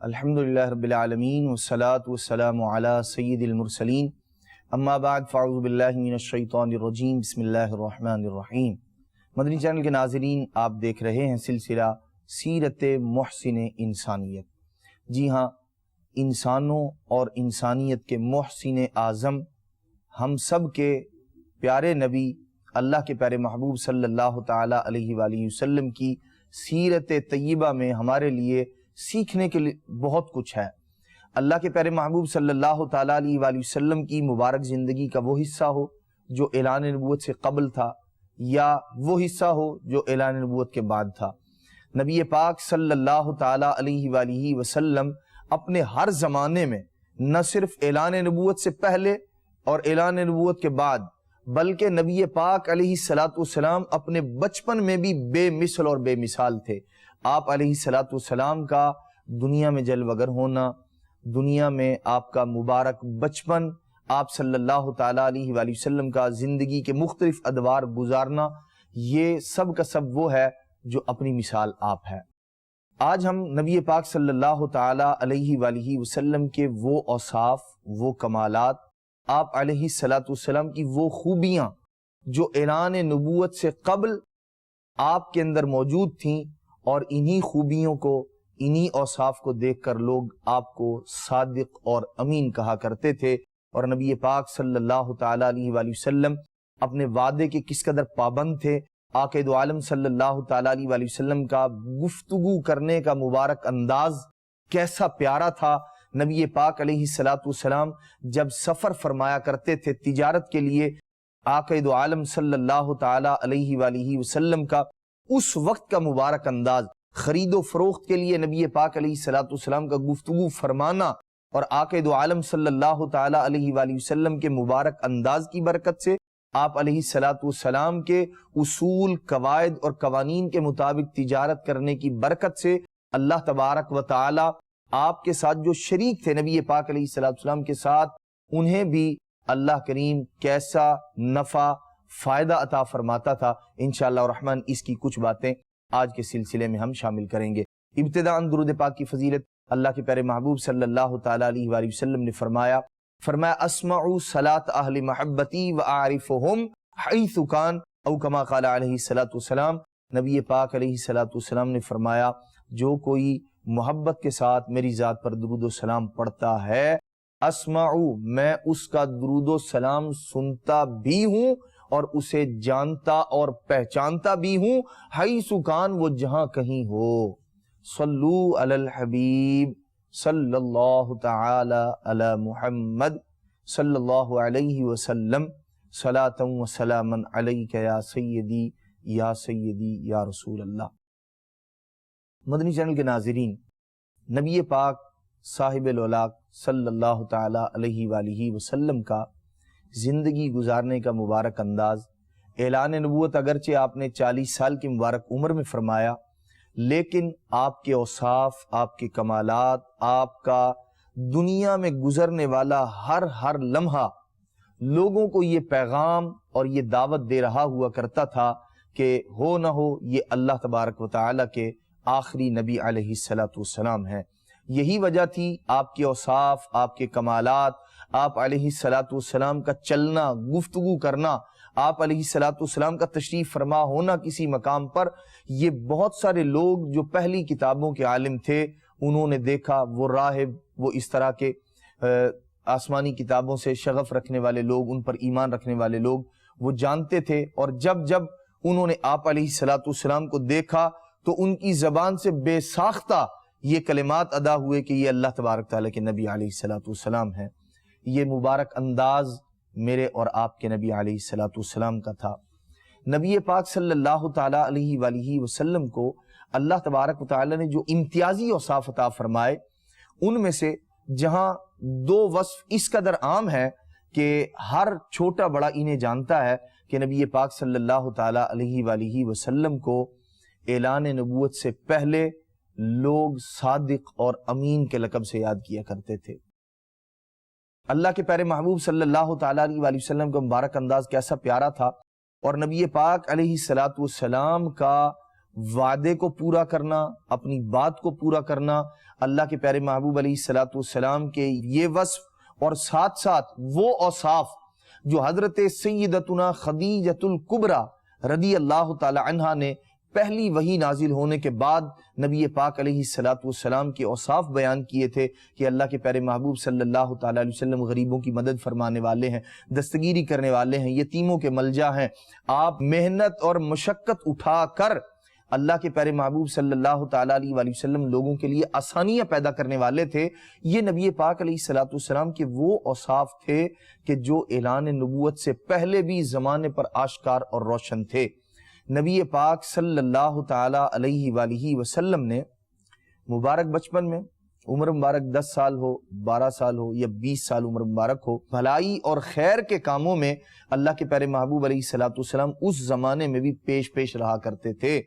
الحمدللہ رب العالمین والصلاة والسلام علی سید المرسلین اما بعد فاعوذ باللہ من الشیطان الرجیم بسم اللہ الرحمن الرحیم۔ مدنی چینل کے ناظرین، آپ دیکھ رہے ہیں سلسلہ سیرت محسن انسانیت۔ جی ہاں، انسانوں اور انسانیت کے محسن اعظم ہم سب کے پیارے نبی اللہ کے پیارے محبوب صلی اللہ تعالی علیہ وآلہ وسلم کی سیرت طیبہ میں ہمارے لیے سیکھنے کے لیے بہت کچھ ہے۔ اللہ کے پیارے محبوب صلی اللہ تعالیٰ علیہ وآلہ وسلم کی مبارک زندگی کا وہ حصہ ہو جو اعلان نبوت سے قبل تھا، یا وہ حصہ ہو جو اعلان نبوت کے بعد تھا۔ نبی پاک صلی اللہ تعالیٰ علیہ وآلہ وسلم اپنے ہر زمانے میں نہ صرف اعلان نبوت سے پہلے اور اعلان نبوت کے بعد، بلکہ نبی پاک علیہ السلام اپنے بچپن میں بھی بے مثل اور بے مثال تھے۔ آپ علیہ السلام کا دنیا میں جلوگر ہونا، دنیا میں آپ کا مبارک بچپن، آپ صلی اللہ تعالیٰ علیہ وآلہ وسلم کا زندگی کے مختلف ادوار گزارنا، یہ سب کا سب وہ ہے جو اپنی مثال آپ ہے۔ آج ہم نبی پاک صلی اللہ تعالیٰ علیہ وآلہ وسلم کے وہ اوصاف، وہ کمالات، آپ علیہ السلام کی وہ خوبیاں جو اعلان نبوت سے قبل آپ کے اندر موجود تھیں، اور انہی خوبیوں کو، انہی اوصاف کو دیکھ کر لوگ آپ کو صادق اور امین کہا کرتے تھے، اور نبی پاک صلی اللہ تعالیٰ علیہ وآلہ وسلم اپنے وعدے کے کس قدر پابند تھے۔ آقا دو عالم صلی اللہ تعالیٰ علیہ وآلہ وسلم کا گفتگو کرنے کا مبارک انداز کیسا پیارا تھا۔ نبی پاک علیہ السلام جب سفر فرمایا کرتے تھے تجارت کے لیے، آقا دو عالم صلی اللہ تعالیٰ علیہ وآلہ وسلم کا اس وقت کا مبارک انداز، خرید و فروخت کے لیے نبی پاک علیہ السلام کا گفتگو فرمانا، اور آقا دو عالم صلی اللہ تعالیٰ علیہ وآلہ وسلم کے مبارک انداز کی برکت سے، آپ علیہ السلام کے اصول، قواعد اور قوانین کے مطابق تجارت کرنے کی برکت سے، اللہ تبارک و تعالی آپ کے ساتھ جو شریک تھے نبی پاک علیہ السلام کے ساتھ، انہیں بھی اللہ کریم کیسا نفع فائدہ عطا فرماتا تھا۔ انشاءاللہ الرحمن اس کی کچھ باتیں آج کے سلسلے میں ہم شامل کریں گے۔ ابتداءً درود پاک کی فضیلت اللہ کے پیارے محبوب صلی اللہ تعالیٰ علیہ وآلہ وسلم نے فرمایا اسمعوا صلاۃ اہل محبتی واعرفہم حیث کان، او کما قال علیہ السلام۔ نبی پاک علیہ السلام نے فرمایا، جو کوئی محبت کے ساتھ میری ذات پر درود و سلام پڑھتا ہے، اسمعوا، میں اس کا درود و سلام سنتا بھی ہوں اور اسے جانتا اور پہچانتا بھی ہوں، حیث کان، وہ جہاں کہیں ہو۔ صلو علی الحبیب صلی اللہ تعالی علی محمد صلی اللہ علیہ وسلم، صلاۃ و سلاما علیک یا سیدی یا سیدی یا رسول اللہ۔ مدنی چینل کے ناظرین، نبی پاک صاحب الاولاق صلی اللہ تعالی علیہ وآلہ وسلم کا زندگی گزارنے کا مبارک انداز، اعلان نبوت اگرچہ آپ نے 40 سال کی مبارک عمر میں فرمایا، لیکن آپ کے اوصاف، آپ کے کمالات، آپ کا دنیا میں گزرنے والا ہر لمحہ لوگوں کو یہ پیغام اور یہ دعوت دے رہا ہوا کرتا تھا کہ ہو نہ ہو یہ اللہ تبارک و تعالی کے آخری نبی علیہ السلام ہیں۔ یہی وجہ تھی آپ کے اوصاف، آپ کے کمالات، آپ علیہ السلام کا چلنا، گفتگو کرنا، آپ علیہ السلام کا تشریف فرما ہونا کسی مقام پر، یہ بہت سارے لوگ جو پہلی کتابوں کے عالم تھے، انہوں نے دیکھا، وہ راہب، وہ اس طرح کے آسمانی کتابوں سے شغف رکھنے والے لوگ، ان پر ایمان رکھنے والے لوگ، وہ جانتے تھے، اور جب انہوں نے آپ علیہ السلام کو دیکھا تو ان کی زبان سے بے ساختہ یہ کلمات ادا ہوئے کہ یہ اللہ تبارک تعالیٰ کے نبی علیہ السلام ہیں۔ یہ مبارک انداز میرے اور آپ کے نبی علیہ السلام کا تھا۔ نبی پاک صلی اللہ تعالیٰ علیہ وآلہ وسلم کو اللہ تبارک و تعالیٰ نے جو امتیازی اوصاف عطا فرمائے، ان میں سے جہاں دو وصف اس قدر عام ہے کہ ہر چھوٹا بڑا انہیں جانتا ہے کہ نبی پاک صلی اللہ تعالیٰ علیہ وآلہ وسلم کو اعلان نبوت سے پہلے لوگ صادق اور امین کے لقب سے یاد کیا کرتے تھے۔ اللہ کے پیارے محبوب صلی اللہ تعالیٰ علیہ وآلہ وسلم کا مبارک انداز کیسا پیارا تھا، اور نبی پاک علیہ السلام کا وعدے کو پورا کرنا، اپنی بات کو پورا کرنا، اللہ کے پیارے محبوب علیہ الصلوۃ والسلام کے یہ وصف اور ساتھ ساتھ وہ اوصاف جو حضرت سیدتنا خدیجۃ الکبریٰ رضی اللہ تعالی عنہا نے پہلی وحی نازل ہونے کے بعد نبی پاک علیہ الصلوۃ والسلام کے اوصاف بیان کیے تھے کہ اللہ کے پیارے محبوب صلی اللہ تعالی علیہ وسلم غریبوں کی مدد فرمانے والے ہیں، دستگیری کرنے والے ہیں، یتیموں کے ملجا ہیں، آپ محنت اور مشقت اٹھا کر اللہ کے پیارے محبوب صلی اللہ تعالی علیہ وسلم لوگوں کے لیے آسانیاں پیدا کرنے والے تھے۔ یہ نبی پاک علیہ الصلوۃ والسلام کے وہ اوصاف تھے کہ جو اعلان نبوت سے پہلے بھی زمانے پر آشکار اور روشن تھے۔ نبی پاک صلی اللہ تعالی علیہ وآلہ وسلم نے مبارک بچپن میں، عمر مبارک 10 سال ہو، 12 سال ہو یا 20 سال عمر مبارک ہو، بھلائی اور خیر کے کاموں میں اللہ کے پیارے محبوب علیہ الصلوۃ والسلام اس زمانے میں بھی پیش رہا کرتے تھے۔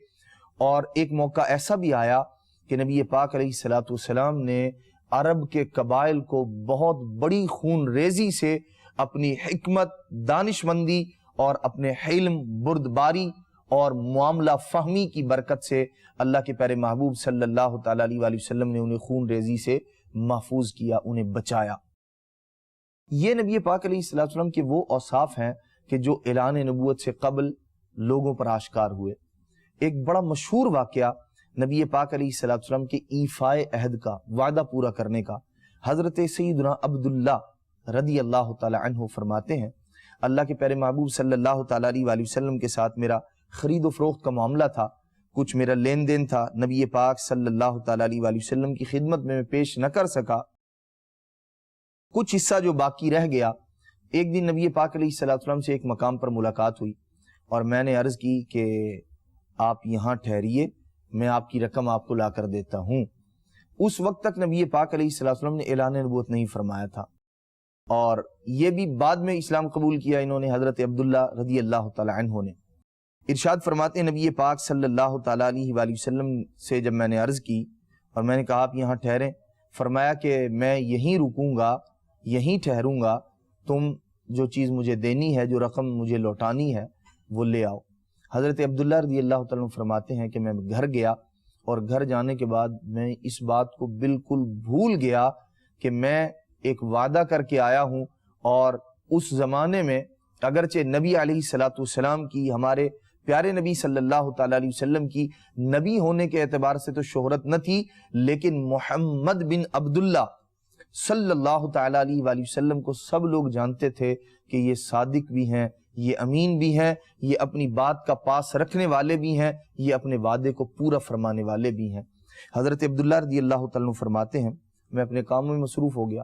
اور ایک موقع ایسا بھی آیا کہ نبی پاک علیہ الصلوۃ والسلام نے عرب کے قبائل کو بہت بڑی خون ریزی سے اپنی حکمت، دانش مندی اور اپنے حلم، بردباری اور معاملہ فہمی کی برکت سے اللہ کے پیارے محبوب صلی اللہ تعالی علیہ وآلہ وسلم نے انہیں خون ریزی سے محفوظ کیا، انہیں بچایا۔ یہ نبی پاک علیہ الصلوۃ والسلام کے وہ اوصاف ہیں کہ جو اعلان نبوت سے قبل لوگوں پر آشکار ہوئے۔ ایک بڑا مشہور واقعہ نبی پاک علیہ الصلوۃ والسلام کے ایفائے عہد کا، وعدہ پورا کرنے کا، حضرت سیدنا عبداللہ رضی اللہ تعالی عنہ فرماتے ہیں اللہ کے پیارے محبوب صلی اللہ تعالی علیہ وآلہ وسلم کے ساتھ میرا خرید و فروخت کا معاملہ تھا، کچھ میرا لین دین تھا، نبی پاک صلی اللہ تعالی علیہ وآلہ وسلم کی خدمت میں پیش نہ کر سکا، کچھ حصہ جو باقی رہ گیا۔ ایک دن نبی پاک علیہ الصلوۃ والسلام سے ایک مقام پر ملاقات ہوئی اور میں نے عرض کی کہ آپ یہاں ٹھہریے، میں آپ کی رقم آپ کو لا کر دیتا ہوں۔ اس وقت تک نبی پاک علیہ الصلوۃ والسلام نے اعلان نبوت نہیں فرمایا تھا، اور یہ بھی بعد میں اسلام قبول کیا انہوں نے، حضرت عبداللہ رضی اللہ تعالی عنہ نے۔ ارشاد فرماتے ہیں نبی پاک صلی اللہ تعالی علیہ وآلہ وسلم سے جب میں نے عرض کی اور میں نے کہا آپ یہاں ٹھہریں، فرمایا کہ میں یہیں رکوں گا، یہیں ٹھہروں گا، تم جو چیز مجھے دینی ہے، جو رقم مجھے لوٹانی ہے وہ لے آؤ۔ حضرت عبداللہ رضی اللہ تعالیٰ عنہ فرماتے ہیں کہ میں گھر گیا اور گھر جانے کے بعد میں اس بات کو بالکل بھول گیا کہ میں ایک وعدہ کر کے آیا ہوں، اور اس زمانے میں اگرچہ نبی علیہ الصلوۃ والسلام کی، ہمارے پیارے نبی صلی اللہ تعالی علیہ وسلم کی نبی ہونے کے اعتبار سے تو شہرت نہ تھی، لیکن محمد بن عبداللہ صلی اللہ تعالی علیہ وآلہ وسلم کو سب لوگ جانتے تھے کہ یہ صادق بھی ہیں، یہ امین بھی ہیں، یہ اپنی بات کا پاس رکھنے والے بھی ہیں، یہ اپنے وعدے کو پورا فرمانے والے بھی ہیں۔ حضرت عبداللہ رضی اللہ تعالیٰ عنہ فرماتے ہیں میں اپنے کاموں میں مصروف ہو گیا،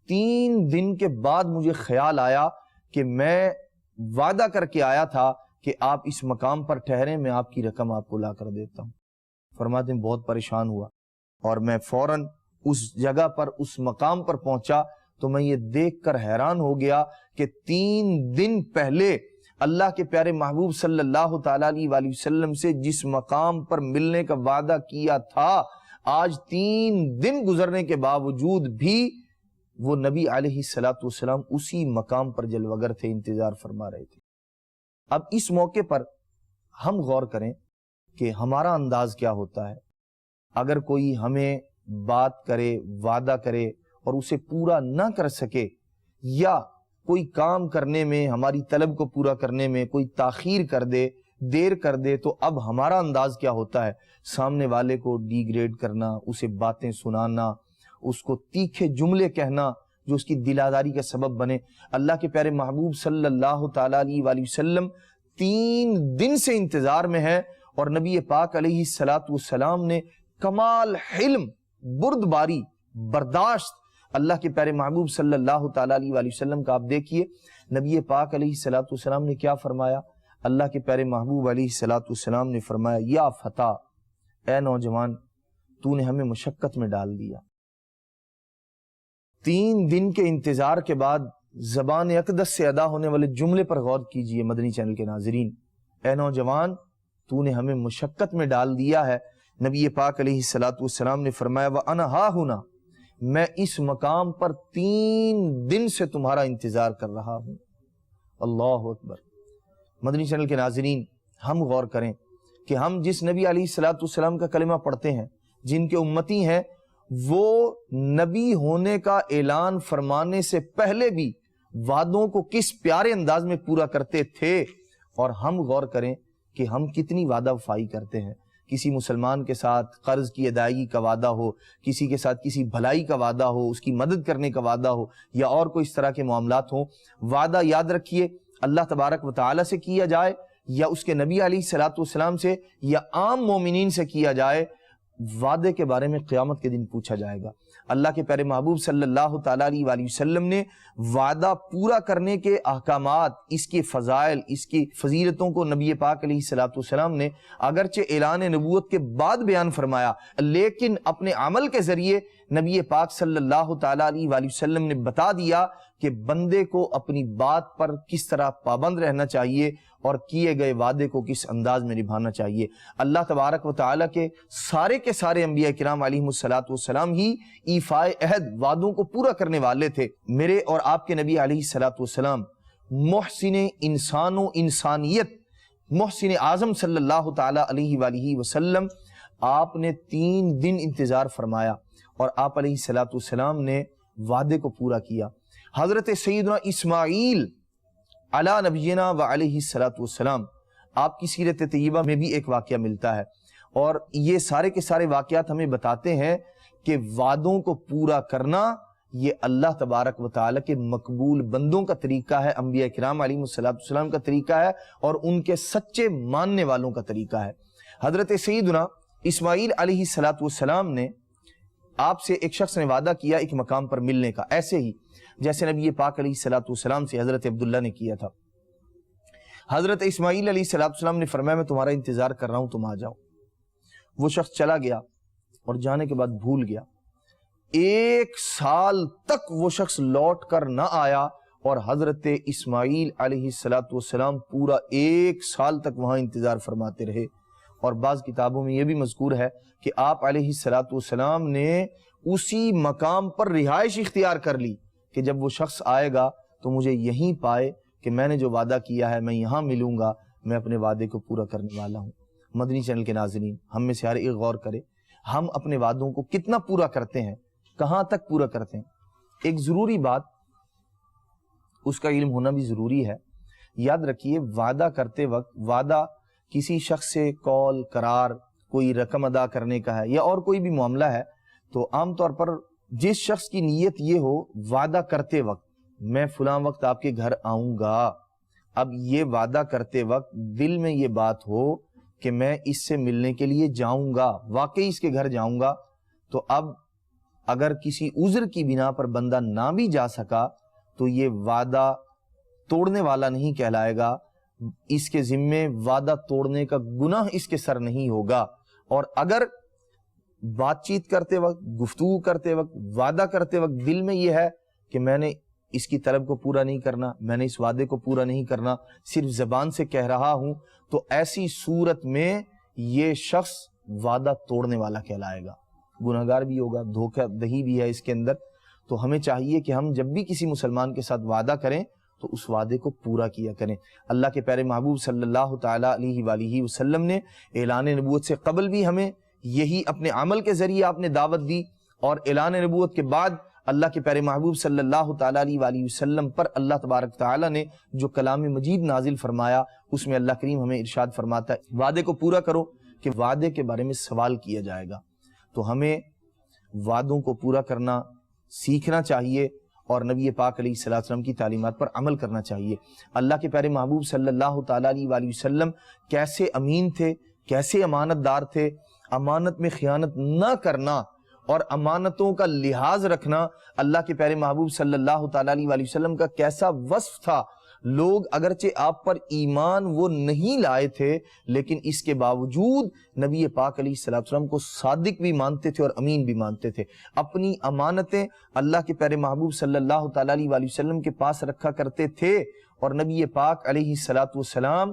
3 دن کے بعد مجھے خیال آیا کہ میں وعدہ کر کے آیا تھا کہ آپ اس مقام پر ٹھہریں، میں آپ کی رقم آپ کو لا کر دیتا ہوں۔ فرماتے ہیں بہت پریشان ہوا اور میں فوراً اس جگہ پر، اس مقام پر پہنچا تو میں یہ دیکھ کر حیران ہو گیا کہ 3 دن پہلے اللہ کے پیارے محبوب صلی اللہ تعالی علیہ وآلہ وسلم سے جس مقام پر ملنے کا وعدہ کیا تھا، آج 3 دن گزرنے کے باوجود بھی وہ نبی علیہ الصلوۃ والسلام اسی مقام پر جلوگر تھے، انتظار فرما رہے تھے۔ اب اس موقع پر ہم غور کریں کہ ہمارا انداز کیا ہوتا ہے۔ اگر کوئی ہمیں بات کرے، وعدہ کرے اور اسے پورا نہ کر سکے، یا کوئی کام کرنے میں، ہماری طلب کو پورا کرنے میں کوئی تاخیر کر دے، دیر کر دے، تو اب ہمارا انداز کیا ہوتا ہے؟ سامنے والے کو ڈی گریڈ کرنا، اسے باتیں سنانا، اس کو تیکھے جملے کہنا جو اس کی دلاداری کا سبب بنے۔ اللہ کے پیارے محبوب صلی اللہ تعالی علیہ وآلہ وسلم 3 دن سے انتظار میں ہیں، اور نبی پاک علیہ الصلوۃ والسلام نے کمال حلم، بردباری، برداشت اللہ کے پیارے محبوب صلی اللہ تعالی علیہ وآلہ وسلم کا آپ دیکھیے۔ نبی پاک علیہ الصلوۃ والسلام نے کیا فرمایا؟ اللہ کے پیارے محبوب علیہ الصلوۃ والسلام نے فرمایا، یا فتیٰ، اے نوجوان، تو نے ہمیں مشقت میں ڈال دیا۔ 3 دن کے انتظار کے بعد زبان اقدس سے ادا ہونے والے جملے پر غور کیجئے مدنی چینل کے ناظرین، اے نوجوان، تو نے ہمیں مشقت میں ڈال دیا ہے۔ نبی پاک علیہ الصلوۃ والسلام نے فرمایا، وَأَنَا ہَا هُنَا، میں اس مقام پر 3 دن سے تمہارا انتظار کر رہا ہوں۔ اللہ اکبر۔ مدنی چینل کے ناظرین، ہم غور کریں کہ ہم جس نبی علیہ الصلوۃ والسلام کا کلمہ پڑھتے ہیں، جن کے امتی ہیں، وہ نبی ہونے کا اعلان فرمانے سے پہلے بھی وعدوں کو کس پیارے انداز میں پورا کرتے تھے، اور ہم غور کریں کہ ہم کتنی وعدہ وفائی کرتے ہیں۔ کسی مسلمان کے ساتھ قرض کی ادائیگی کا وعدہ ہو، کسی کے ساتھ کسی بھلائی کا وعدہ ہو، اس کی مدد کرنے کا وعدہ ہو، یا اور کوئی اس طرح کے معاملات ہوں، وعدہ یاد رکھیے اللہ تبارک و تعالی سے کیا جائے یا اس کے نبی علیہ الصلوۃ والسلام سے یا عام مومنین سے کیا جائے، وعدے کے بارے میں قیامت کے دن پوچھا جائے گا۔ اللہ کے پیارے محبوب صلی اللہ تعالیٰ علیہ وآلہ وسلم نے وعدہ پورا کرنے کے احکامات، اس کے فضائل، اس کی فضیلتوں کو نبی پاک علیہ الصلوۃ والسلام نے اگرچہ اعلان نبوت کے بعد بیان فرمایا، لیکن اپنے عمل کے ذریعے نبی پاک صلی اللہ تعالیٰ علیہ وآلہ وسلم نے بتا دیا کہ بندے کو اپنی بات پر کس طرح پابند رہنا چاہیے اور کیے گئے وعدے کو کس انداز میں نبھانا چاہیے۔ اللہ تبارک و تعالیٰ کے سارے انبیاء کرام علیہم الصلاۃ والسلام ہی ایفاء عہد، وعدوں کو پورا کرنے والے تھے۔ میرے اور آپ کے نبی علیہ الصلاۃ والسلام محسن انسان و انسانیت، محسن اعظم صلی اللہ تعالیٰ علیہ وآلہ وسلم، آپ نے 3 دن انتظار فرمایا اور آپ علیہ الصلاۃ والسلام نے وعدے کو پورا کیا۔ حضرت سیدنا اسماعیل علی نبینا و علیہ الصلاۃ والسلام، آپ کی سیرت طیبہ میں بھی ایک واقعہ ملتا ہے، اور یہ سارے کے سارے واقعات ہمیں بتاتے ہیں کہ وعدوں کو پورا کرنا یہ اللہ تبارک و تعالیٰ کے مقبول بندوں کا طریقہ ہے، انبیاء کرام علیہ الصلاۃ والسلام کا طریقہ ہے، اور ان کے سچے ماننے والوں کا طریقہ ہے۔ حضرت سیدنا اسماعیل علیہ الصلاۃ والسلام نے آپ سے ایک شخص نے وعدہ کیا ایک مقام پر ملنے کا، ایسے ہی جیسے نبی پاک علیہ الصلاۃ والسلام سے حضرت عبداللہ نے کیا تھا۔ حضرت اسماعیل علیہ الصلاۃ والسلام نے فرمایا میں تمہارا انتظار کر رہا ہوں، تم آ جاؤ۔ وہ شخص چلا گیا اور جانے کے بعد بھول گیا۔ 1 سال تک وہ شخص لوٹ کر نہ آیا، اور حضرت اسماعیل علیہ الصلاۃ والسلام پورا 1 سال تک وہاں انتظار فرماتے رہے۔ اور بعض کتابوں میں یہ بھی مذکور ہے کہ آپ علیہ الصلاۃ والسلام نے اسی مقام پر رہائش اختیار کر لی کہ جب وہ شخص آئے گا تو مجھے یہیں پائے کہ میں نے جو وعدہ کیا ہے میں یہاں ملوں گا، میں اپنے وعدے کو پورا کرنے والا ہوں۔ مدنی چینل کے ناظرین، ہم میں سے ہر ایک غور کرے، ہم اپنے وعدوں کو کتنا پورا کرتے ہیں، کہاں تک پورا کرتے ہیں۔ ایک ضروری بات، اس کا علم ہونا بھی ضروری ہے۔ یاد رکھیے وعدہ کرتے وقت، وعدہ کسی شخص سے قول قرار، کوئی رقم ادا کرنے کا ہے یا اور کوئی بھی معاملہ ہے، تو عام طور پر جس شخص کی نیت یہ ہو وعدہ کرتے وقت میں فلاں وقت آپ کے گھر آؤں گا، اب یہ وعدہ کرتے وقت دل میں یہ بات ہو کہ میں اس سے ملنے کے لیے جاؤں گا، واقعی اس کے گھر جاؤں گا، تو اب اگر کسی عذر کی بنا پر بندہ نہ بھی جا سکا تو یہ وعدہ توڑنے والا نہیں کہلائے گا، اس کے ذمے وعدہ توڑنے کا گناہ اس کے سر نہیں ہوگا۔ اور اگر بات چیت کرتے وقت، گفتگو کرتے وقت، وعدہ کرتے وقت دل میں یہ ہے کہ میں نے اس کی طلب کو پورا نہیں کرنا، میں نے اس وعدے کو پورا نہیں کرنا، صرف زبان سے کہہ رہا ہوں، تو ایسی صورت میں یہ شخص وعدہ توڑنے والا کہلائے گا، گناہگار بھی ہوگا، دھوکہ دہی بھی ہے اس کے اندر۔ تو ہمیں چاہیے کہ ہم جب بھی کسی مسلمان کے ساتھ وعدہ کریں تو اس وعدے کو پورا کیا کریں۔ اللہ کے پیارے محبوب صلی اللہ تعالیٰ علیہ وآلہ وسلم نے اعلان نبوت سے قبل بھی ہمیں یہی اپنے عمل کے ذریعے آپ نے دعوت دی، اور اعلان نبوت کے بعد اللہ کے پیارے محبوب صلی اللہ تعالیٰ علیہ وآلہ وسلم پر اللہ تبارک تعالیٰ نے جو کلام مجید نازل فرمایا، اس میں اللہ کریم ہمیں ارشاد فرماتا ہے وعدے کو پورا کرو، کہ وعدے کے بارے میں سوال کیا جائے گا۔ تو ہمیں وعدوں کو پورا کرنا سیکھنا چاہیے اور نبی پاک علیہ الصلوۃ والسلام کی تعلیمات پر عمل کرنا چاہیے۔ اللہ کے پیارے محبوب صلی اللہ تعالیٰ علیہ وآلہ وسلم کیسے امین تھے، کیسے امانت دار تھے، امانت میں خیانت نہ کرنا اور امانتوں کا لحاظ رکھنا اللہ کے پیارے محبوب صلی اللہ تعالیٰ علیہ وآلہ وسلم کا کیسا وصف تھا۔ لوگ اگرچہ آپ پر ایمان وہ نہیں لائے تھے، لیکن اس کے باوجود نبی پاک علیہ الصلوۃ والسلام کو صادق بھی مانتے تھے اور امین بھی مانتے تھے۔ اپنی امانتیں اللہ کے پیارے محبوب صلی اللہ تعالیٰ علیہ وآلہ وسلم کے پاس رکھا کرتے تھے، اور نبی پاک علیہ الصلوۃ والسلام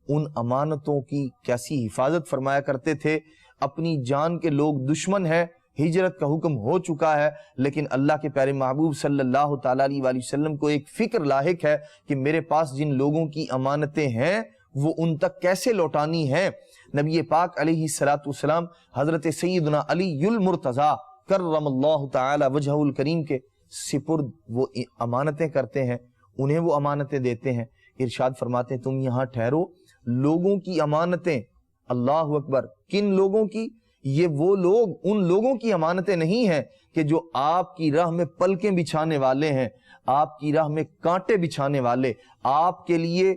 ان امانتوں کی کیسی حفاظت فرمایا کرتے تھے۔ اپنی جان کے لوگ دشمن ہیں، ہجرت کا حکم ہو چکا ہے، لیکن اللہ کے پیارے محبوب صلی اللہ تعالیٰ علیہ وآلہ وسلم کو ایک فکر لاحق ہے کہ میرے پاس جن لوگوں کی امانتیں ہیں وہ ان تک کیسے لوٹانی ہے۔ نبی پاک علیہ الصلوۃ والسلام حضرت سیدنا علی المرتضیٰ کرم اللہ تعالی وجہہ الکریم کے سپرد وہ امانتیں کرتے ہیں، انہیں وہ امانتیں دیتے ہیں۔ ارشاد فرماتے ہیں تم یہاں ٹھہرو، لوگوں کی امانتیں، اللہ اکبر، کن لوگوں کی؟ یہ وہ لوگ، ان لوگوں کی امانتیں نہیں ہیں کہ جو آپ کی راہ میں پلکیں بچھانے والے ہیں، آپ کی راہ میں کانٹے بچھانے والے، آپ کے لیے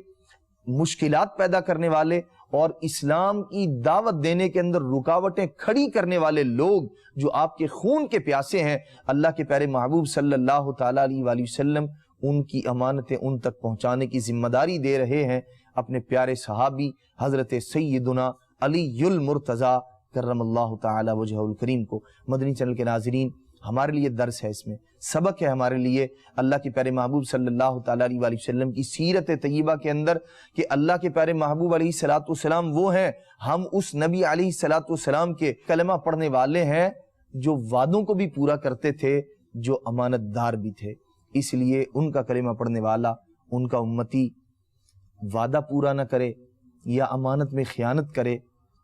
مشکلات پیدا کرنے والے اور اسلام کی دعوت دینے کے اندر رکاوٹیں کھڑی کرنے والے لوگ جو آپ کے خون کے پیاسے ہیں۔ اللہ کے پیارے محبوب صلی اللہ تعالیٰ علیہ وآلہ وسلم ان کی امانتیں ان تک پہنچانے کی ذمہ داری دے رہے ہیں اپنے پیارے صحابی حضرت سیدنا علی المرتضیٰ کرم اللہ تعالی وجہہ الکریم کو۔ مدنی چینل کے ناظرین، ہمارے لیے درس ہے، اس میں سبق ہے ہمارے لیے اللہ کے پیارے محبوب صلی اللہ تعالیٰ علیہ وآلہ وسلم کی سیرت طیبہ کے اندر کہ اللہ کے پیارے محبوب علیہ الصلوۃ والسلام وہ ہیں، ہم اس نبی علیہ الصلوۃ والسلام کے کلمہ پڑھنے والے ہیں جو وعدوں کو بھی پورا کرتے تھے، جو امانت دار بھی تھے۔ اس لیے ان کا کلمہ پڑھنے والا، ان کا امتی وعدہ پورا نہ کرے یا امانت میں خیانت کرے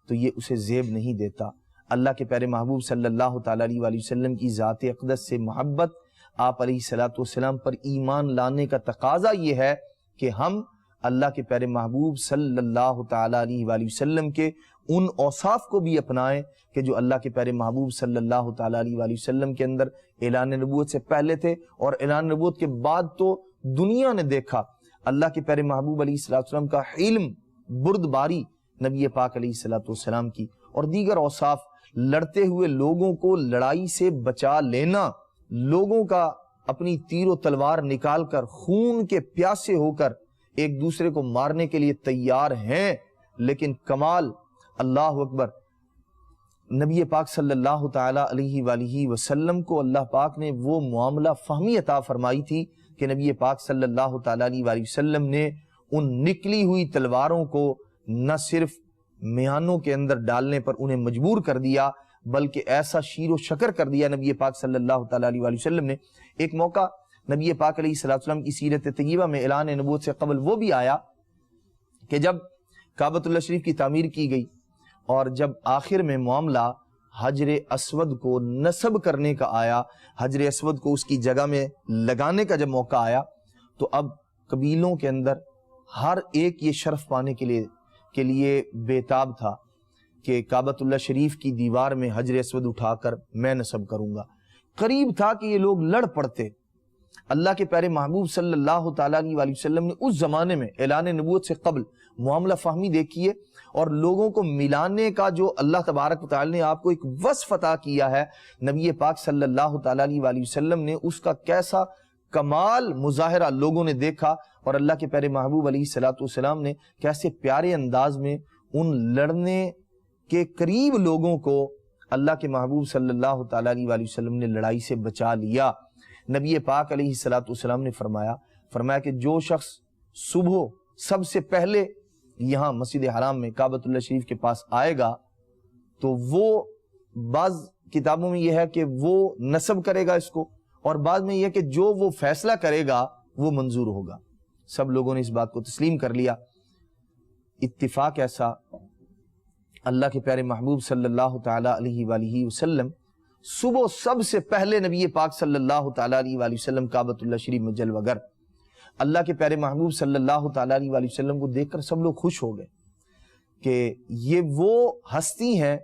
تو یہ اسے زیب نہیں دیتا۔ اللہ کے پیارے محبوب صلی اللہ تعالیٰ علیہ وآلہ وسلم کی ذات اقدس سے محبت، آپ علیہ الصلوۃ والسلام پر ایمان لانے کا تقاضا یہ ہے کہ ہم اللہ کے پیارے محبوب صلی اللہ تعالیٰ علیہ وآلہ وسلم کے ان اوصاف کو بھی اپنائیں کہ جو اللہ کے پیارے محبوب صلی اللہ تعالیٰ علیہ وآلہ وسلم کے اندر اعلان نبوت سے پہلے تھے اور اعلان نبوت کے بعد تو دنیا نے دیکھا۔ اللہ کے پیارے محبوب علیہ الصلوۃ والسلام کا علم، بردباری نبی پاک علیہ الصلوۃ والسلام کی، اور دیگر اوصاف، لڑتے ہوئے لوگوں کو لڑائی سے بچا لینا، لوگوں کا اپنی تیر و تلوار نکال کر خون کے پیاسے ہو کر ایک دوسرے کو مارنے کے لیے تیار ہیں، لیکن کمال، اللہ اکبر، نبی پاک صلی اللہ تعالیٰ علیہ وآلہ وسلم کو اللہ پاک نے وہ معاملہ فہمی عطا فرمائی تھی کہ نبی پاک صلی اللہ تعالیٰ علیہ وآلہ وسلم نے ان نکلی ہوئی تلواروں کو نہ صرف میانوں کے اندر ڈالنے پر انہیں مجبور کر دیا بلکہ ایسا شیر و شکر کر دیا نبی پاک صلی اللہ تعالیٰ علیہ وآلہ وسلم نے۔ ایک موقع نبی پاک علیہ الصلوۃ والسلام کی سیرت طیبہ میں اعلان نبوت سے قبل وہ بھی آیا کہ جب کعبۃ اللہ شریف کی تعمیر کی گئی اور جب آخر میں معاملہ حجر اسود کو نصب کرنے کا آیا، حجر اسود کو اس کی جگہ میں لگانے کا جب موقع آیا تو اب قبیلوں کے اندر ہر ایک یہ شرف پانے کے لیے بےتاب تھا کہ کعبۃ اللہ شریف کی دیوار میں حجر اسود اٹھا کر میں نصب کروں گا۔ قریب تھا کہ یہ لوگ لڑ پڑتے۔ اللہ کے پیارے محبوب صلی اللہ تعالیٰ علیہ وآلہ وسلم نے اس زمانے میں اعلان نبوت سے قبل معاملہ فہمی دیکھیے اور لوگوں کو ملانے کا جو اللہ تبارک و تعالیٰ نے آپ کو ایک وصف عطا کیا ہے، نبی پاک صلی اللہ تعالیٰ علیہ وآلہ وسلم نے اس کا کیسا کمال مظاہرہ لوگوں نے دیکھا اور اللہ کے پیارے محبوب علیہ الصلوۃ والسلام نے کیسے پیارے انداز میں ان لڑنے کے قریب لوگوں کو اللہ کے محبوب صلی اللہ تعالیٰ علیہ وآلہ وسلم نے لڑائی سے بچا لیا۔ نبی پاک علیہ الصلوۃ والسلام نے فرمایا کہ جو شخص صبح سب سے پہلے یہاں مسجد حرام میں کعبۃ اللہ شریف کے پاس آئے گا تو وہ، بعض کتابوں میں یہ ہے کہ وہ نصب کرے گا اس کو، اور بعض میں یہ کہ جو وہ فیصلہ کرے گا وہ منظور ہوگا۔ سب لوگوں نے اس بات کو تسلیم کر لیا۔ اتفاق ایسا، اللہ کے پیارے محبوب صلی اللہ تعالیٰ علیہ وآلہ وسلم صبح سب سے پہلے نبی پاک صلی اللہ تعالیٰ علیہ وآلہ وسلم کعبۃ اللہ شریف میں جلوہ گر۔ اللہ کے پیارے محبوب صلی اللہ تعالیٰ علیہ وآلہ وسلم کو دیکھ کر سب لوگ خوش ہو گئے کہ یہ وہ ہستی ہیں،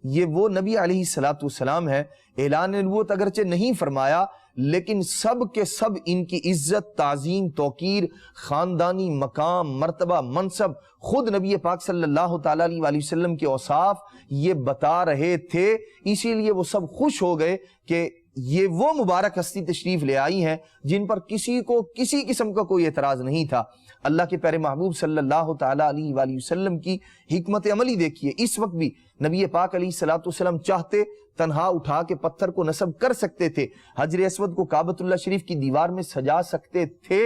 یہ وہ نبی علیہ الصلوۃ والسلام ہے۔ اعلان نبوت اگرچہ نہیں فرمایا لیکن سب کے سب ان کی عزت، تعظیم، توقیر، خاندانی مقام، مرتبہ، منصب، خود نبی پاک صلی اللہ تعالیٰ علیہ وآلہ وسلم کے اوصاف یہ بتا رہے تھے، اسی لیے وہ سب خوش ہو گئے کہ یہ وہ مبارک ہستی تشریف لے آئی ہیں جن پر کسی کو کسی قسم کا کوئی اعتراض نہیں تھا۔ اللہ کے پیارے محبوب صلی اللہ تعالیٰ علیہ وآلہ وسلم کی حکمت عملی دیکھیے، اس وقت بھی نبی پاک علیہ الصلوۃ والسلام چاہتے تنہا اٹھا کے پتھر کو نصب کر سکتے تھے، حجر اسود کو کعبۃ اللہ شریف کی دیوار میں سجا سکتے تھے۔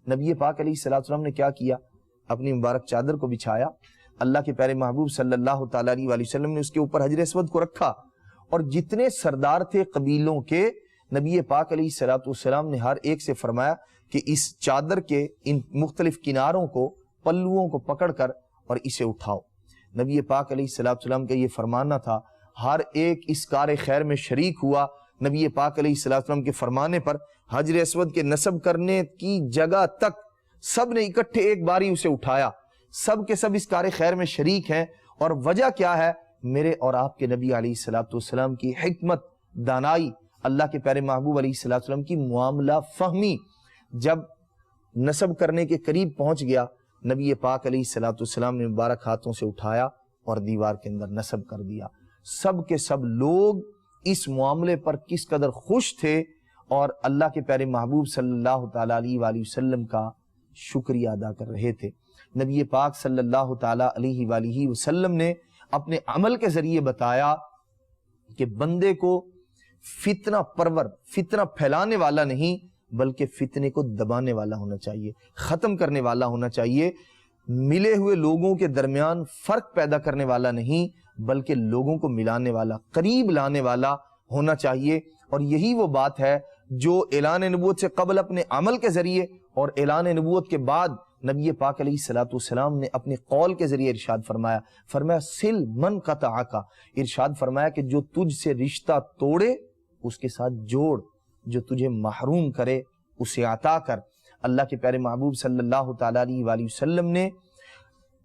نبی پاک علیہ الصلوۃ والسلام نے کیا کیا؟ اپنی مبارک چادر کو بچھایا، اللہ کے پیارے محبوب صلی اللہ تعالیٰ علیہ وآلہ وسلم نے اس کے اوپر حجر اسود کو رکھا، اور جتنے سردار تھے قبیلوں کے، نبی پاک علیہ الصلوۃ والسلام نے ہر ایک سے فرمایا کہ اس چادر کے ان مختلف کناروں کو پلوؤں کو پکڑ کر اور اسے اٹھاؤ۔ نبی پاک علیہ الصلوۃ والسلام کا یہ فرمانا تھا، ہر ایک اس کار خیر میں شریک ہوا۔ نبی پاک علیہ الصلوۃ والسلام کے فرمانے پر حجر اسود کے نصب کرنے کی جگہ تک سب نے اکٹھے ایک باری اسے اٹھایا، سب کے سب اس کار خیر میں شریک ہیں۔ اور وجہ کیا ہے؟ میرے اور آپ کے نبی علیہ الصلوۃ والسلام کی حکمت، دانائی، اللہ کے پیارے محبوب علیہ الصلوۃ والسلام کی معاملہ فہمی۔ جب نصب کرنے کے قریب پہنچ گیا، نبی پاک علیہ الصلوۃ والسلام نے مبارک ہاتھوں سے اٹھایا اور دیوار کے اندر نصب کر دیا۔ سب کے سب لوگ اس معاملے پر کس قدر خوش تھے اور اللہ کے پیارے محبوب صلی اللہ تعالیٰ علیہ وآلہ وسلم کا شکریہ ادا کر رہے تھے۔ نبی پاک صلی اللہ تعالیٰ علیہ وآلہ وسلم نے اپنے عمل کے ذریعے بتایا کہ بندے کو فتنہ پرور، فتنہ پھیلانے والا نہیں بلکہ فتنے کو دبانے والا ہونا چاہیے، ختم کرنے والا ہونا چاہیے، ملے ہوئے لوگوں کے درمیان فرق پیدا کرنے والا نہیں بلکہ لوگوں کو ملانے والا، قریب لانے والا ہونا چاہیے۔ اور یہی وہ بات ہے جو اعلان نبوت سے قبل اپنے عمل کے ذریعے اور اعلان نبوت کے بعد نبی پاک علیہ الصلوۃ والسلام نے اپنے قول کے ذریعے ارشاد فرمایا سل من قطعک، ارشاد فرمایا کہ جو تجھ سے رشتہ توڑے اس کے ساتھ جوڑ، جو تجھے محروم کرے اسے عطا کر۔ اللہ کے پیارے محبوب صلی اللہ تعالیٰ علیہ وآلہ وسلم نے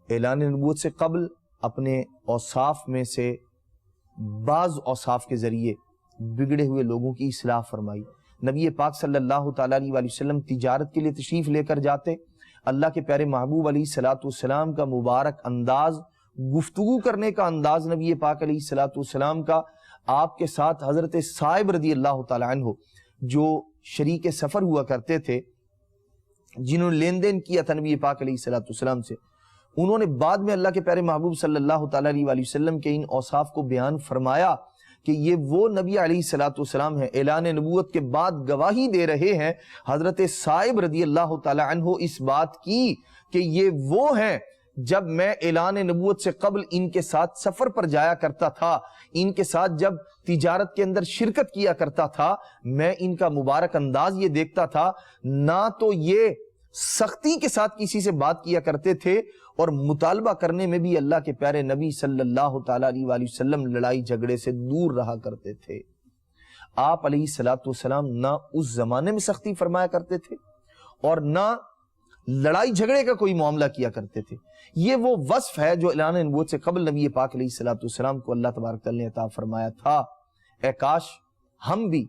اعلان نبوت سے قبل اپنے اوصاف میں سے بعض اوصاف کے ذریعے بگڑے ہوئے لوگوں کی اصلاح فرمائی۔ نبی پاک صلی اللہ تعالیٰ علیہ وآلہ وسلم تجارت کے لیے تشریف لے کر جاتے، اللہ کے پیارے محبوب علیہ الصلوۃ والسلام کا مبارک انداز، گفتگو کرنے کا انداز نبی پاک علیہ الصلوۃ والسلام کا، آپ کے ساتھ حضرت صائب رضی اللہ تعالیٰ عنہ جو شریک سفر ہوا کرتے تھے، جنہوں نے لین دین کیا تھا نبی پاک علیہ الصلوۃ والسلام سے، انہوں نے بعد میں اللہ کے پیارے محبوب صلی اللہ تعالیٰ علیہ وآلہ وسلم کے ان اوصاف کو بیان فرمایا کہ یہ وہ نبی علیہ الصلوۃ والسلام ہیں، اعلان نبوت کے بعد گواہی دے رہے ہیں حضرت صائب رضی اللہ تعالیٰ عنہ اس بات کی کہ یہ وہ ہیں جب میں اعلان نبوت سے قبل ان کے ساتھ سفر پر جایا کرتا تھا، ان کے ساتھ جب تجارت کے اندر شرکت کیا کرتا تھا، میں ان کا مبارک انداز یہ دیکھتا تھا، نہ تو یہ سختی کے ساتھ کسی سے بات کیا کرتے تھے اور مطالبہ کرنے میں بھی اللہ کے پیارے نبی صلی اللہ تعالیٰ علیہ وآلہ وسلم لڑائی جھگڑے سے دور رہا کرتے تھے۔ آپ علیہ الصلوۃ والسلام نہ اس زمانے میں سختی فرمایا کرتے تھے اور نہ لڑائی جھگڑے کا کوئی معاملہ کیا کرتے تھے۔ یہ وہ وصف ہے جو اعلان نبوت سے قبل نبی پاک علیہ الصلوۃ والسلام کو اللہ تبارک تعالیٰ نے عطا فرمایا تھا۔ اے کاش ہم بھی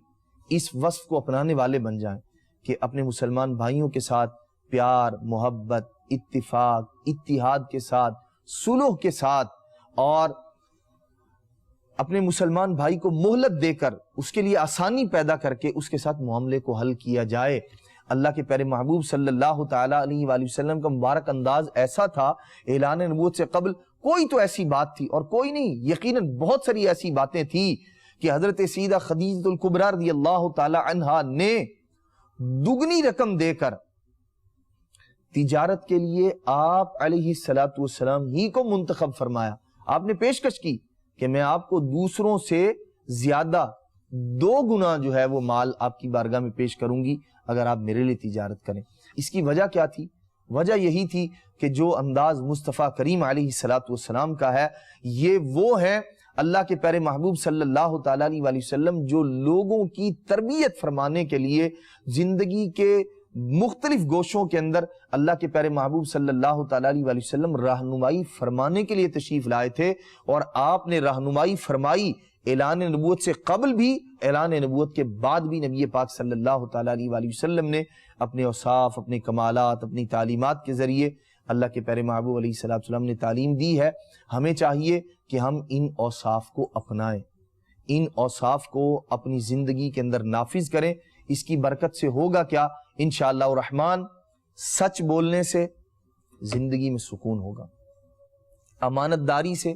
اس وصف کو اپنانے والے بن جائیں کہ اپنے مسلمان بھائیوں کے ساتھ پیار، محبت، اتفاق، اتحاد کے ساتھ، صلح کے ساتھ، اور اپنے مسلمان بھائی کو مہلت دے کر اس کے لیے آسانی پیدا کر کے اس کے ساتھ معاملے کو حل کیا جائے۔ اللہ کے پیارے محبوب صلی اللہ تعالیٰ علیہ وآلہ وسلم کا مبارک انداز ایسا تھا، اعلان نبوت سے قبل کوئی تو ایسی بات تھی، اور کوئی نہیں، یقیناً بہت ساری ایسی باتیں تھیں کہ حضرت سیدہ خدیجہ الکبریٰ رضی اللہ تعالیٰ عنہا نے دگنی رقم دے کر تجارت کے لیے آپ علیہ الصلوۃ والسلام ہی کو منتخب فرمایا۔ آپ نے پیشکش کی کہ میں آپ کو دوسروں سے زیادہ 2 گنا جو ہے وہ مال آپ کی بارگاہ میں پیش کروں گی اگر آپ میرے لیے تجارت کریں۔ اس کی وجہ کیا تھی؟ وجہ یہی تھی کہ جو انداز مصطفیٰ کریم علیہ الصلوۃ والسلام کا ہے، یہ وہ ہیں اللہ کے پیارے محبوب صلی اللہ تعالیٰ علیہ وآلہ وسلم جو لوگوں کی تربیت فرمانے کے لیے زندگی کے مختلف گوشوں کے اندر اللہ کے پیارے محبوب صلی اللہ تعالیٰ علیہ وآلہ وسلم رہنمائی فرمانے کے لیے تشریف لائے تھے، اور آپ نے رہنمائی فرمائی اعلان نبوت سے قبل بھی، اعلان نبوت کے بعد بھی۔ نبی پاک صلی اللہ تعالیٰ علیہ وآلہ وسلم نے اپنے اوصاف، اپنے کمالات، اپنی تعلیمات کے ذریعے اللہ کے پیارے محبوب علیہ الصلوۃ والسلام نے تعلیم دی ہے۔ ہمیں چاہیے کہ ہم ان اوصاف کو اپنائیں، ان اوصاف کو اپنی زندگی کے اندر نافذ کریں۔ اس کی برکت سے ہوگا کیا؟ انشاءاللہ الرحمن سچ بولنے سے زندگی میں سکون ہوگا، امانت داری سے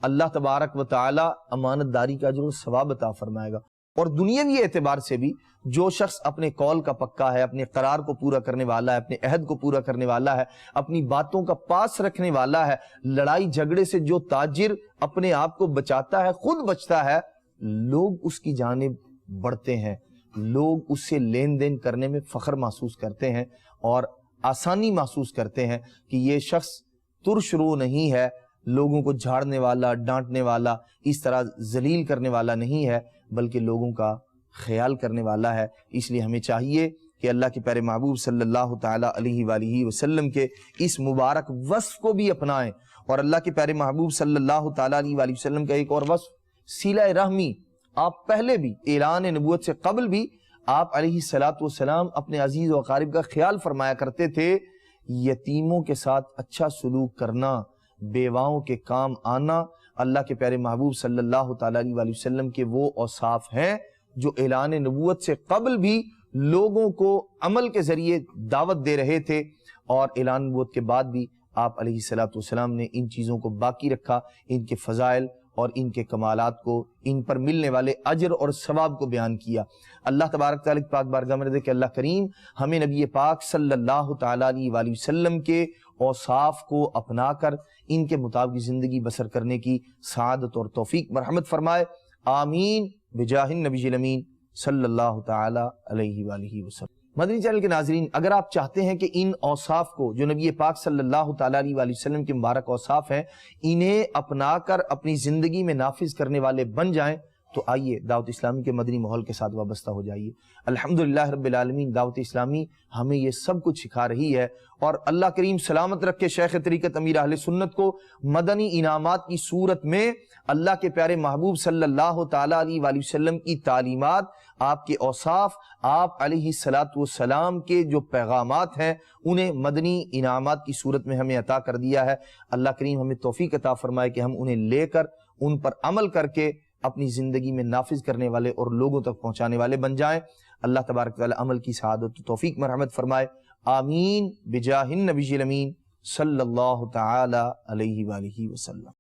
اللہ تبارک و تعالی امانت داری کا اجر و ثواب عطا فرمائے گا، اور دنیاوی اعتبار سے بھی جو شخص اپنے قول کا پکا ہے، اپنے قرار کو پورا کرنے والا ہے، اپنے عہد کو پورا کرنے والا ہے، اپنی باتوں کا پاس رکھنے والا ہے، لڑائی جھگڑے سے جو تاجر اپنے آپ کو بچاتا ہے، خود بچتا ہے، لوگ اس کی جانب بڑھتے ہیں، لوگ اس سے لین دین کرنے میں فخر محسوس کرتے ہیں، اور آسانی محسوس کرتے ہیں کہ یہ شخص ترش رو نہیں ہے، لوگوں کو جھاڑنے والا، ڈانٹنے والا، اس طرح ذلیل کرنے والا نہیں ہے، بلکہ لوگوں کا خیال کرنے والا ہے۔ اس لیے ہمیں چاہیے کہ اللہ کے پیارے محبوب صلی اللہ تعالیٰ علیہ وآلہ وسلم کے اس مبارک وصف کو بھی اپنائیں۔ اور اللہ کے پیارے محبوب صلی اللہ تعالیٰ علیہ وآلہ وسلم کا ایک اور وصف صلہ رحمی۔ آپ پہلے بھی اعلان نبوت سے قبل بھی آپ علیہ الصلوۃ والسلام اپنے عزیز و اقارب کا خیال فرمایا کرتے تھے۔ یتیموں کے ساتھ اچھا سلوک کرنا، بیواؤں کے کام آنا، اللہ کے پیارے محبوب صلی اللہ تعالیٰ علیہ وآلہ وسلم کے وہ اوصاف ہیں جو اعلان نبوت سے قبل بھی لوگوں کو عمل کے ذریعے دعوت دے رہے تھے، اور اعلان نبوت کے بعد بھی آپ علیہ الصلوۃ والسلام نے ان چیزوں کو باقی رکھا، ان کے فضائل اور ان کے کمالات کو، ان پر ملنے والے اجر اور ثواب کو بیان کیا۔ اللہ تبارک تعالیٰ کی پاک بارگاہ میں کہ اللہ کریم ہمیں نبی پاک صلی اللہ تعالیٰ علیہ وآلہ وسلم کے اوصاف کو اپنا کر ان کے مطابق زندگی بسر کرنے کی سعادت اور توفیق مرحمت فرمائے، آمین بجاہ النبی الامین صلی اللہ تعالیٰ علیہ وآلہ وسلم۔ مدنی چینل کے ناظرین، اگر آپ چاہتے ہیں کہ ان اوصاف کو جو نبی پاک صلی اللہ تعالیٰ علیہ وآلہ وسلم کے مبارک اوصاف ہیں، انہیں اپنا کر اپنی زندگی میں نافذ کرنے والے بن جائیں، تو آئیے دعوت اسلامی کے مدنی ماحول کے ساتھ وابستہ ہو جائیے۔ الحمدللہ رب العالمین، دعوت اسلامی ہمیں یہ سب کچھ سکھا رہی ہے، اور اللہ کریم سلامت رکھے شیخ طریقت امیر اہل سنت کو مدنی انعامات کی صورت میں اللہ کے پیارے محبوب صلی اللہ تعالیٰ علیہ وآلہ وسلم کی تعلیمات، آپ کے اوصاف، آپ علیہ الصلوۃ والسلام کے جو پیغامات ہیں، انہیں مدنی انعامات کی صورت میں ہمیں عطا کر دیا ہے۔ اللہ کریم ہمیں توفیق عطا فرمائے کہ ہم انہیں لے کر ان پر عمل کر کے اپنی زندگی میں نافذ کرنے والے اور لوگوں تک پہنچانے والے بن جائیں۔ اللہ تبارک تعالی عمل کی سعادت و توفیق مرحمت فرمائے، آمین بجاہ النبی الامین صلی اللہ تعالی علیہ وآلہ وسلم۔